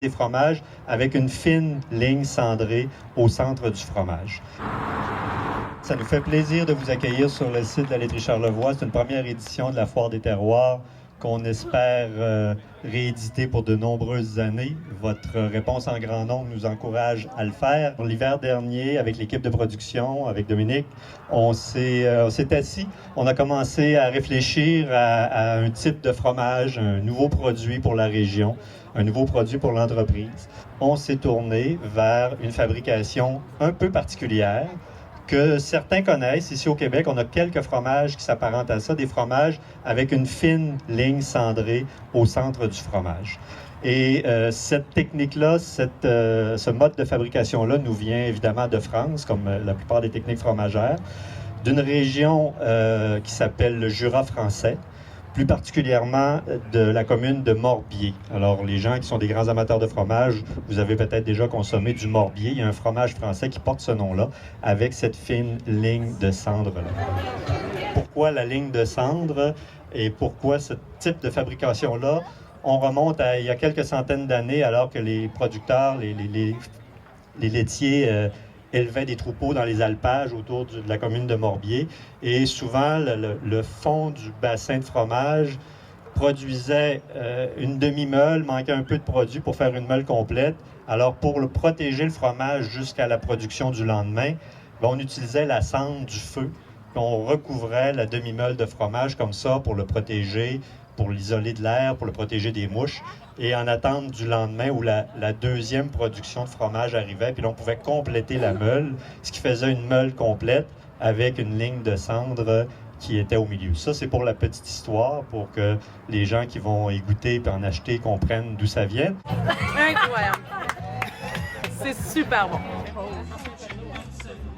des fromages avec une fine ligne cendrée au centre du fromage. Ça nous fait plaisir de vous accueillir sur le site de la laiterie Charlevoix. C'est une première édition de la Foire des terroirs qu'on espère rééditer pour de nombreuses années. Votre réponse en grand nombre nous encourage à le faire. L'hiver dernier, avec l'équipe de production, avec Dominique, on s'est assis, on a commencé à réfléchir à un type de fromage, un nouveau produit pour la région, un nouveau produit pour l'entreprise. On s'est tourné vers une fabrication un peu particulière, que certains connaissent. Ici au Québec, on a quelques fromages qui s'apparentent à ça, des fromages avec une fine ligne cendrée au centre du fromage. Et cette technique-là, ce mode de fabrication-là nous vient évidemment de France, comme la plupart des techniques fromagères, d'une région qui s'appelle le Jura français, plus particulièrement de la commune de Morbier. Alors, les gens qui sont des grands amateurs de fromage, vous avez peut-être déjà consommé du Morbier. Il y a un fromage français qui porte ce nom-là, avec cette fine ligne de cendre-là. Pourquoi la ligne de cendre et pourquoi ce type de fabrication-là? On remonte à il y a quelques centaines d'années, alors que les producteurs, les laitiers élevaient des troupeaux dans les alpages autour de la commune de Morbier. Et souvent, le fond du bassin de fromage produisait une demi-meule, manquait un peu de produit pour faire une meule complète. Alors, pour protéger le fromage jusqu'à la production du lendemain, on utilisait la cendre du feu. On recouvrait la demi-meule de fromage comme ça pour le protéger, pour l'isoler de l'air, pour le protéger des mouches. Et en attente du lendemain où la deuxième production de fromage arrivait, puis là, on pouvait compléter la meule, ce qui faisait une meule complète avec une ligne de cendre qui était au milieu. Ça, c'est pour la petite histoire, pour que les gens qui vont y goûter et en acheter comprennent d'où ça vient. Incroyable. C'est super bon.